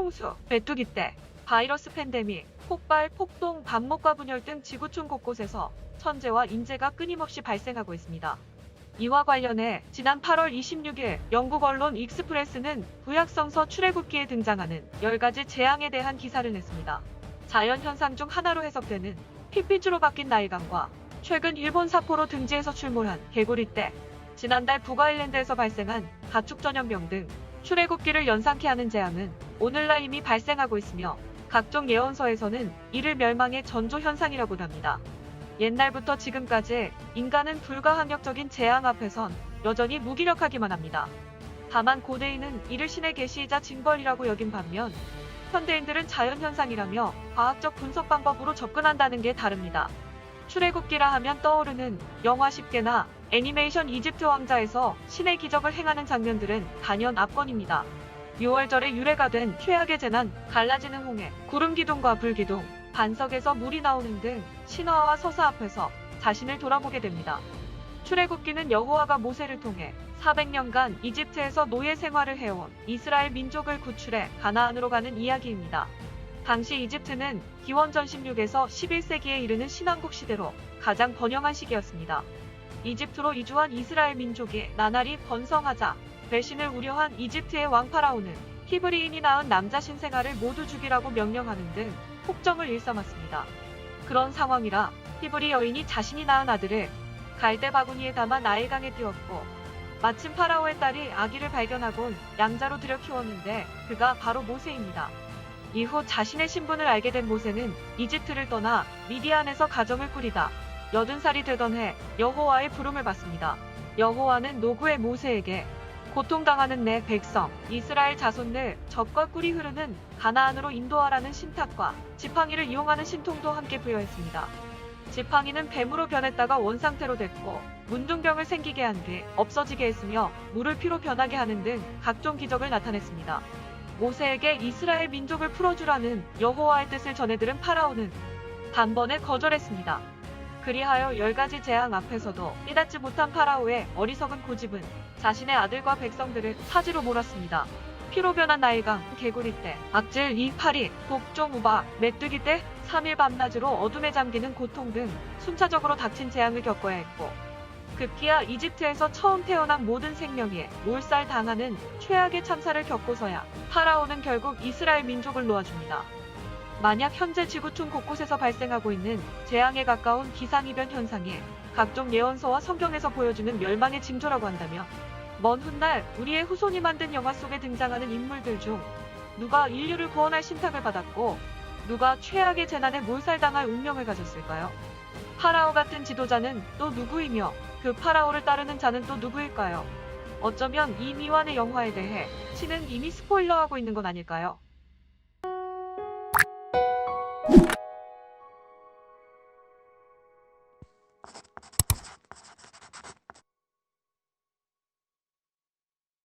홍수, 메뚜기 떼, 바이러스 팬데믹, 폭발, 폭동, 반목과 분열 등 지구촌 곳곳에서 천재와 인재가 끊임없이 발생하고 있습니다. 이와 관련해 지난 8월 26일 영국 언론 익스프레스는 부약성서 출애굽기에 등장하는 10가지 재앙에 대한 기사를 냈습니다. 자연현상 중 하나로 해석되는 핏빛으로 바뀐 나일강과 최근 일본 사포로 등지에서 출몰한 개구리떼, 지난달 북아일랜드에서 발생한 가축 전염병 등 출애굽기를 연상케 하는 재앙은 오늘날 이미 발생하고 있으며 각종 예언서에서는 이를 멸망의 전조현상이라고 합니다. 옛날부터 지금까지 인간은 불가항력적인 재앙 앞에선 여전히 무기력하기만 합니다. 다만 고대인은 이를 신의 계시이자 징벌이라고 여긴 반면 현대인들은 자연현상이라며 과학적 분석 방법으로 접근한다는 게 다릅니다. 출애굽기라 하면 떠오르는 영화 10개나 애니메이션 이집트 왕자에서 신의 기적을 행하는 장면들은 단연 압권입니다. 6월절에 유래가 된 최악의 재난, 갈라지는 홍해, 구름기둥과 불기둥, 반석에서 물이 나오는 등 신화와 서사 앞에서 자신을 돌아보게 됩니다. 출애굽기는 여호와가 모세를 통해 400년간 이집트에서 노예 생활을 해온 이스라엘 민족을 구출해 가나안으로 가는 이야기입니다. 당시 이집트는 기원전 16에서 11세기에 이르는 신왕국 시대로 가장 번영한 시기였습니다. 이집트로 이주한 이스라엘 민족이 나날이 번성하자 배신을 우려한 이집트의 왕 파라오는 히브리인이 낳은 남자 신생아를 모두 죽이라고 명령하는 등 폭정을 일삼았습니다. 그런 상황이라 히브리 여인이 자신이 낳은 아들을 갈대 바구니에 담아 나일강에 띄웠고 마침 파라오의 딸이 아기를 발견하곤 양자로 들여 키웠는데 그가 바로 모세입니다. 이후 자신의 신분을 알게 된 모세는 이집트를 떠나 미디안에서 가정을 꾸리다 80살이 되던 해 여호와의 부름을 받습니다. 여호와는 노구의 모세에게 고통당하는 내 백성 이스라엘 자손을 적과 꿀이 흐르는 가나안으로 인도하라는 신탁과 지팡이를 이용하는 신통도 함께 부여했습니다. 지팡이는 뱀으로 변했다가 원상태로 됐고 문둥병을 생기게 한 뒤 없어지게 했으며 물을 피로 변하게 하는 등 각종 기적을 나타냈습니다. 모세에게 이스라엘 민족을 풀어주라는 여호와의 뜻을 전해들은 파라오는 단번에 거절했습니다. 그리하여 10가지 재앙 앞에서도 깨닫지 못한 파라오의 어리석은 고집은 자신의 아들과 백성들을 사지로 몰았습니다. 피로 변한 나일강, 개구리떼, 악질, 이파리, 독종, 우박, 메뚜기떼, 3일 밤낮으로 어둠에 잠기는 고통 등 순차적으로 닥친 재앙을 겪어야 했고 급기야 이집트에서 처음 태어난 모든 생명이 몰살당하는 최악의 참사를 겪고서야 파라오는 결국 이스라엘 민족을 놓아줍니다. 만약 현재 지구촌 곳곳에서 발생하고 있는 재앙에 가까운 기상이변 현상이 각종 예언서와 성경에서 보여주는 멸망의 징조라고 한다면 먼 훗날 우리의 후손이 만든 영화 속에 등장하는 인물들 중 누가 인류를 구원할 신탁을 받았고 누가 최악의 재난에 몰살당할 운명을 가졌을까요? 파라오 같은 지도자는 또 누구이며 그 파라오를 따르는 자는 또 누구일까요? 어쩌면 이 미완의 영화에 대해 신은 이미 스포일러하고 있는 건 아닐까요?